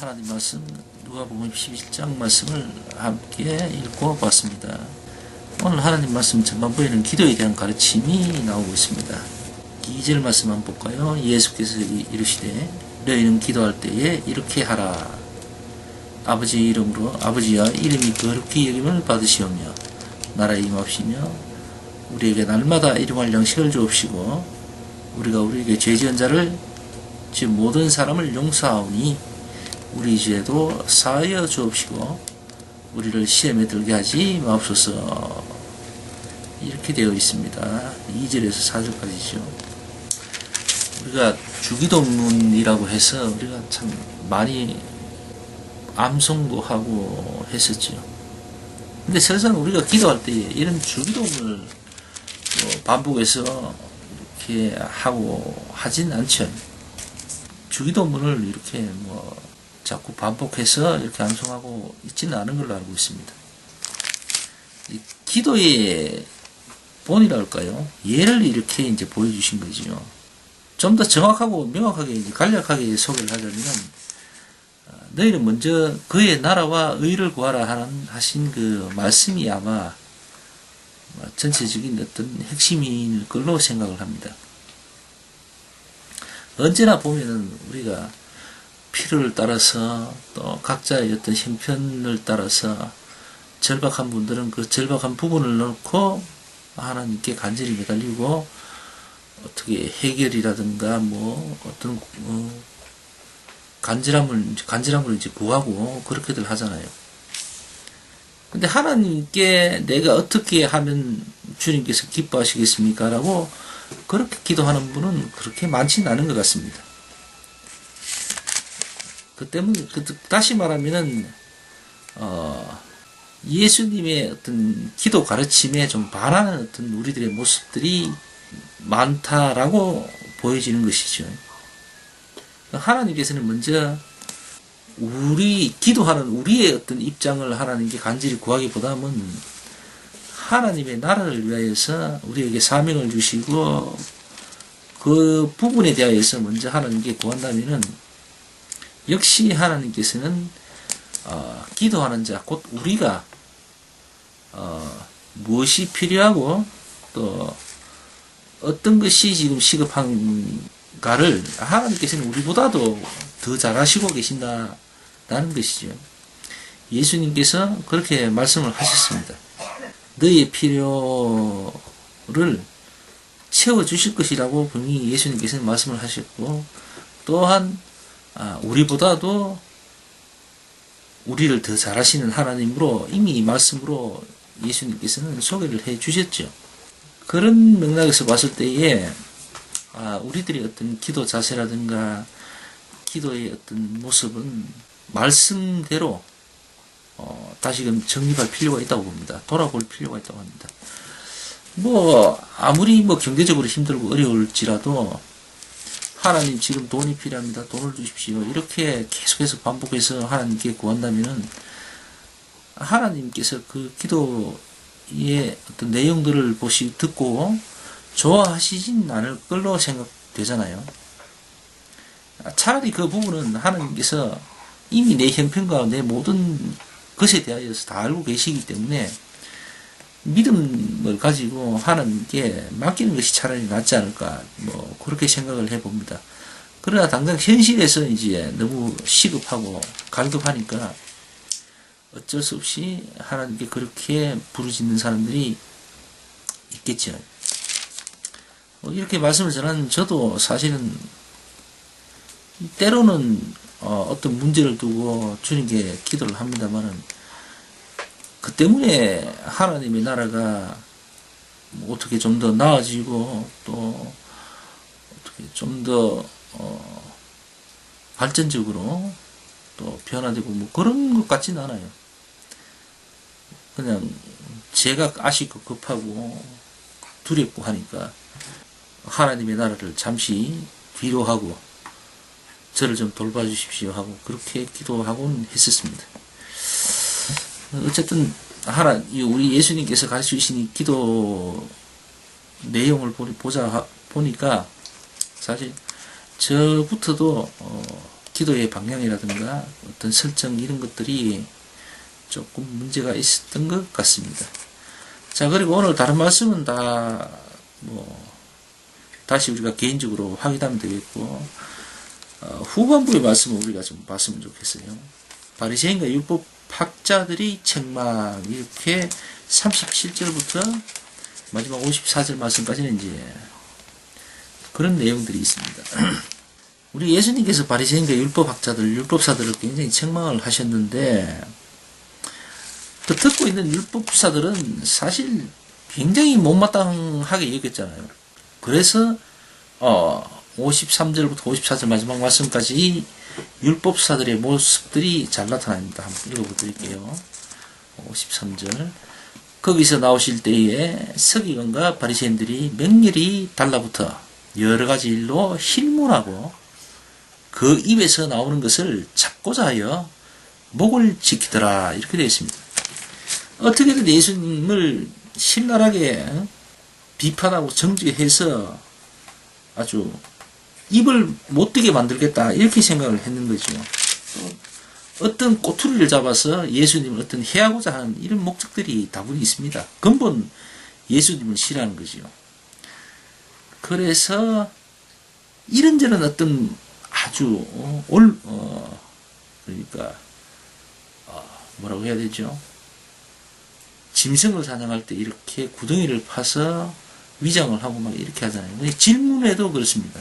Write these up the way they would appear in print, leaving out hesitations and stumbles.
하나님 말씀 누가복음 11장 말씀을 함께 읽고 봤습니다. 오늘 하나님 말씀 전반부에는 기도에 대한 가르침이 나오고 있습니다. 2절 말씀 한번 볼까요? 예수께서 이르시되 너희는 기도할 때에 이렇게 하라. 아버지의 이름으로 아버지야 이름이 거룩히 여김을 받으시오며 나라에 임합시며 우리에게 날마다 일용할 양식을 주옵시고 우리가 우리에게 죄 지은 자를 즉 모든 사람을 용서하오니 우리 죄도 사하여 주옵시고 우리를 시험에 들게 하지 마옵소서. 이렇게 되어 있습니다. 2절에서 4절까지죠. 우리가 주기도문이라고 해서 우리가 참 많이 암송도 하고 했었죠. 근데 설상 우리가 기도할 때 이런 주기도문을 반복해서 이렇게 하고 하진 않죠. 주기도문을 이렇게 자꾸 반복해서 이렇게 암송하고 있지는 않은 걸로 알고 있습니다. 이 기도의 본이라 할까요? 예를 이렇게 이제 보여주신 거지요. 좀 더 정확하고 명확하게 이제 간략하게 소개를 하자면, 너희는 먼저 그의 나라와 의를 구하라 하신 그 말씀이 아마 전체적인 어떤 핵심인 걸로 생각을 합니다. 언제나 보면은 우리가 필요를 따라서 또 각자의 어떤 형편을 따라서 절박한 분들은 그 절박한 부분을 놓고 하나님께 간절히 매달리고 어떻게 해결이라든가 어떤 간절함을 이제 구하고 그렇게들 하잖아요. 근데 하나님께 내가 어떻게 하면 주님께서 기뻐하시겠습니까? 라고 그렇게 기도하는 분은 그렇게 많지는 않은 것 같습니다. 그 때문에, 다시 말하면은, 예수님의 어떤 기도 가르침에 좀 반하는 어떤 우리들의 모습들이 많다라고 보여지는 것이죠. 하나님께서는 먼저 기도하는 우리의 어떤 입장을 하나님께 간절히 구하기보다는 하나님의 나라를 위하여서 우리에게 사명을 주시고 그 부분에 대하여서 먼저 하나님께 구한다면은 역시 하나님께서는 기도하는 자, 곧 우리가 무엇이 필요하고 또 어떤 것이 지금 시급한가를 하나님께서는 우리보다도 더 잘하시고 계신다는 것이죠. 예수님께서 그렇게 말씀을 하셨습니다. 너희의 필요를 채워주실 것이라고 분명히 예수님께서는 말씀을 하셨고, 또한 우리보다도 우리를 더 잘하시는 하나님으로 이미 말씀으로 예수님께서는 소개를 해 주셨죠. 그런 맥락에서 봤을 때에 우리들의 어떤 기도 자세라든가 기도의 어떤 모습은 말씀대로 다시금 정립할 필요가 있다고 봅니다. 돌아볼 필요가 있다고 합니다. 아무리 경제적으로 힘들고 어려울지라도 하나님 지금 돈이 필요합니다. 돈을 주십시오. 이렇게 계속해서 반복해서 하나님께 구한다면은 하나님께서 그 기도의 어떤 내용들을 듣고 좋아하시진 않을 걸로 생각되잖아요. 차라리 그 부분은 하나님께서 이미 내 형편과 내 모든 것에 대하여서 다 알고 계시기 때문에 믿음을 가지고 하나님께 맡기는 것이 차라리 낫지 않을까, 그렇게 생각을 해봅니다. 그러나 당장 현실에서 이제 너무 시급하고 갈급하니까 어쩔 수 없이 하나님께 그렇게 부르짖는 사람들이 있겠죠. 이렇게 말씀을 전하는 저도 사실은 때로는 어떤 문제를 두고 주님께 기도를 합니다만은 그 때문에 하나님의 나라가 어떻게 좀 더 나아지고 또 어떻게 좀 더 발전적으로 또 변화되고 그런 것 같지는 않아요. 그냥 제가 아쉽고 급하고 두렵고 하니까 하나님의 나라를 잠시 뒤로 하고 저를 좀 돌봐주십시오 하고 그렇게 기도하곤 했었습니다. 어쨌든 우리 예수님께서 가르쳐 주신 이 기도 내용을 보니까 사실 저부터도 기도의 방향이라든가 어떤 설정 이런 것들이 조금 문제가 있었던 것 같습니다. 자, 그리고 오늘 다른 말씀은 다 다시 우리가 개인적으로 확인하면 되겠고, 후반부의 말씀을 우리가 좀 봤으면 좋겠어요. 바리새인과 율법학자들이 책망, 이렇게 37절부터 마지막 54절 말씀까지는 이제 그런 내용들이 있습니다. 우리 예수님께서 바리새인과 율법학자들, 율법사들을 굉장히 책망을 하셨는데, 그 듣고 있는 율법사들은 사실 굉장히 못마땅하게 여겼잖아요. 그래서 53절부터 54절 마지막 말씀까지 율법사들의 모습들이 잘 나타납니다. 한번 읽어드릴게요. 53절. 거기서 나오실 때에 서기관과 바리새인들이 맹렬히 달라붙어 여러 가지 일로 힐문하고 그 입에서 나오는 것을 잡고자 하여 목을 지키더라. 이렇게 되어 있습니다. 어떻게든 예수님을 신랄하게 비판하고 정죄해서 아주 입을 못 뜨게 만들겠다, 이렇게 생각을 했는 거죠. 또 어떤 꼬투리를 잡아서 예수님을 어떤 해하고자 하는 이런 목적들이 다분히 있습니다. 근본 예수님을 싫어하는 거죠. 그래서 이런저런 어떤 아주 그러니까 뭐라고 해야 되죠? 짐승을 사냥할 때 이렇게 구덩이를 파서 위장을 하고 막 이렇게 하잖아요. 질문에도 그렇습니다.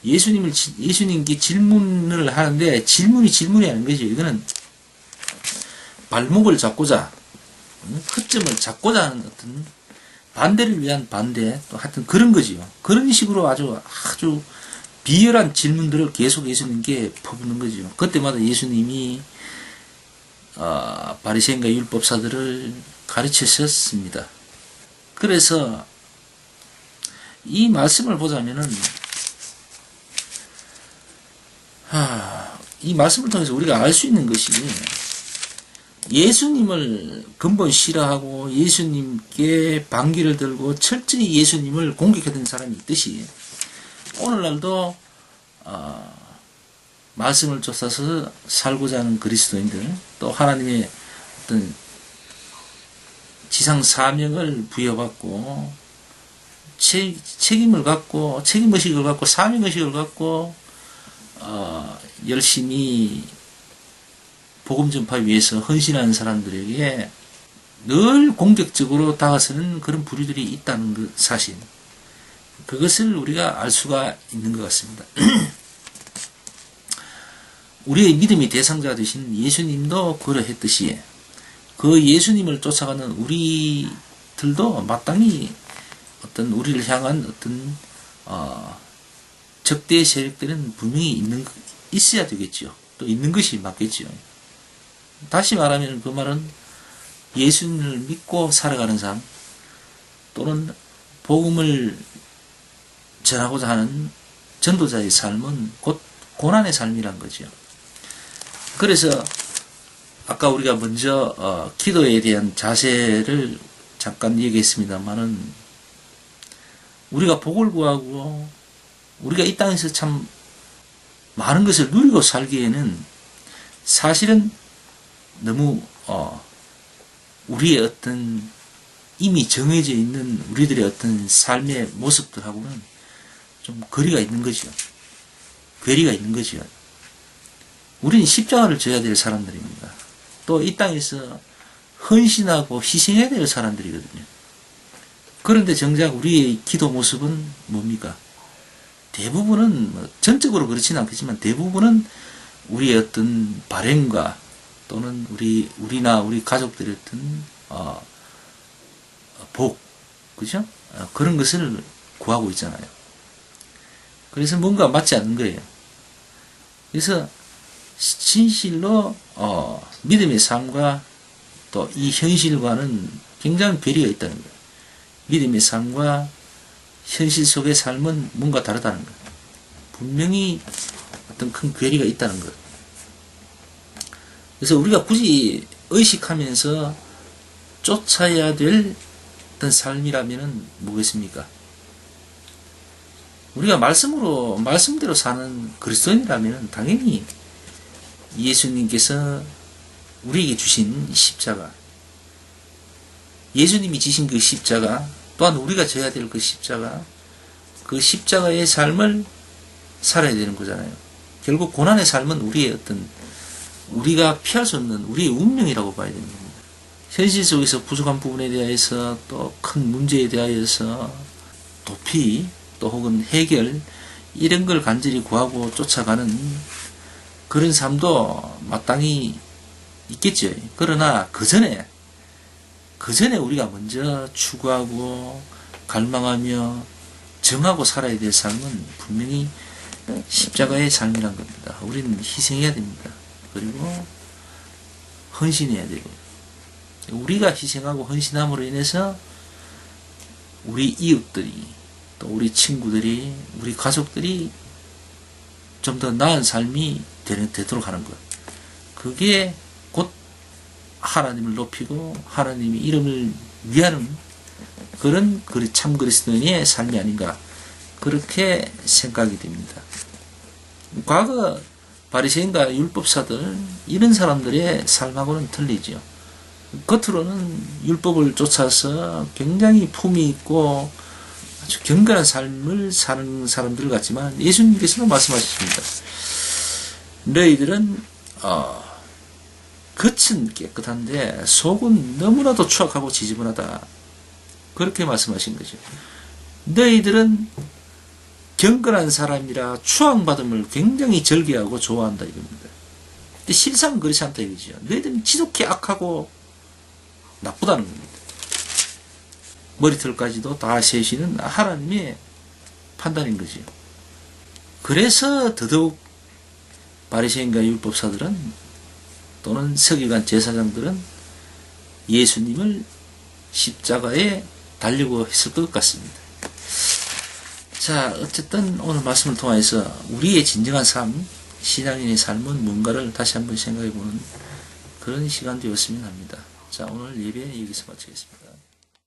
예수님께 질문을 하는데 질문이 아닌 거죠. 이거는 발목을 잡고자, 허점을 잡고자 하는 어떤 반대를 위한 반대, 또 하여튼 그런 거지요. 그런 식으로 아주 비열한 질문들을 계속 예수님께 퍼붓는 거죠. 그때마다 예수님이 바리새인과 율법사들을 가르치셨습니다. 그래서 이 말씀을 보자면은 이 말씀을 통해서 우리가 알 수 있는 것이, 예수님을 근본 싫어하고 예수님께 반기를 들고 철저히 예수님을 공격하던 사람이 있듯이, 오늘날도 말씀을 쫓아서 살고자 하는 그리스도인들, 또 하나님의 어떤 지상 사명을 부여받고 책임을 갖고, 책임의식을 갖고, 사명의식을 갖고 열심히 복음 전파 위해서 헌신하는 사람들에게 늘 공격적으로 다가서는 그런 부류들이 있다는 그 사실, 그것을 우리가 알 수가 있는 것 같습니다. 우리의 믿음의 대상자 되신 예수님도 그러했듯이, 그 예수님을 쫓아가는 우리들도 마땅히 어떤 우리를 향한 어떤 적대 세력들은 분명히 있어야 되겠죠. 또 있는 것이 맞겠죠. 다시 말하면 그 말은 예수님을 믿고 살아가는 삶, 또는 복음을 전하고자 하는 전도자의 삶은 곧 고난의 삶이란 거죠. 그래서 아까 우리가 먼저 기도에 대한 자세를 잠깐 얘기했습니다만은, 우리가 복을 구하고 우리가 이 땅에서 참 많은 것을 누리고 살기에는 사실은 너무 우리의 어떤 이미 정해져 있는 우리들의 어떤 삶의 모습들하고는 좀 거리가 있는 거죠. 괴리가 있는 거죠. 우리는 십자가를 져야 될 사람들입니다. 또 이 땅에서 헌신하고 희생해야 될 사람들이거든요. 그런데 정작 우리의 기도 모습은 뭡니까? 대부분은, 전적으로 그렇지는 않겠지만 대부분은 우리의 어떤 발행과, 또는 우리나 우리 가족들의 어떤 복, 그죠? 그런 것을 구하고 있잖아요. 그래서 뭔가 맞지 않는 거예요. 그래서 진실로 믿음의 삶과 또 이 현실과는 굉장히 괴리가 있다는 거예요. 믿음의 삶과 현실 속의 삶은 뭔가 다르다는 거예요. 분명히 어떤 큰 괴리가 있다는 거예요. 그래서 우리가 굳이 의식하면서 쫓아야 될 어떤 삶이라면은 뭐겠습니까? 우리가 말씀대로 사는 그리스도인이라면 당연히 예수님께서 우리에게 주신 십자가, 예수님이 지신 그 십자가, 또한 우리가 져야 될 그 십자가, 그 십자가의 삶을 살아야 되는 거잖아요. 결국 고난의 삶은 우리의 우리가 피할 수 없는 우리의 운명이라고 봐야 되는 겁니다. 현실 속에서 부족한 부분에 대해서 또 큰 문제에 대하여서 도피 또 혹은 해결 이런 걸 간절히 구하고 쫓아가는 그런 삶도 마땅히 있겠죠. 그러나 그 전에 우리가 먼저 추구하고 갈망하며 정하고 살아야 될 삶은 분명히 십자가의 삶이란 겁니다. 우리는 희생해야 됩니다. 그리고 헌신해야 되고, 우리가 희생하고 헌신함으로 인해서 우리 이웃들이, 또 우리 친구들이, 우리 가족들이 좀 더 나은 삶이 되도록 하는 것. 그게 곧 하나님을 높이고 하나님의 이름을 위하는 그런 참 그리스도인의 삶이 아닌가, 그렇게 생각이 됩니다. 과거 바리새인과 율법사들, 이런 사람들의 삶하고는 틀리죠. 겉으로는 율법을 쫓아서 굉장히 품위 있고 아주 경건한 삶을 사는 사람들 같지만, 예수님께서는 말씀하셨습니다. 너희들은 겉은 깨끗한데 속은 너무나도 추악하고 지저분하다, 그렇게 말씀하신 거죠. 너희들은 경건한 사람이라 추앙받음을 굉장히 절개하고 좋아한다 이겁니다. 근데 실상은 그렇지 않다 이거죠. 너희들은 지독히 악하고 나쁘다는 겁니다. 머리털까지도 다 세시는 하나님의 판단인 거죠. 그래서 더더욱 바리새인과 율법사들은, 또는 서기관 제사장들은 예수님을 십자가에 달려고 했을 것 같습니다. 자, 어쨌든 오늘 말씀을 통해서 우리의 진정한 삶, 신앙인의 삶은 뭔가를 다시 한번 생각해 보는 그런 시간 되었으면 합니다. 자, 오늘 예배 여기서 마치겠습니다.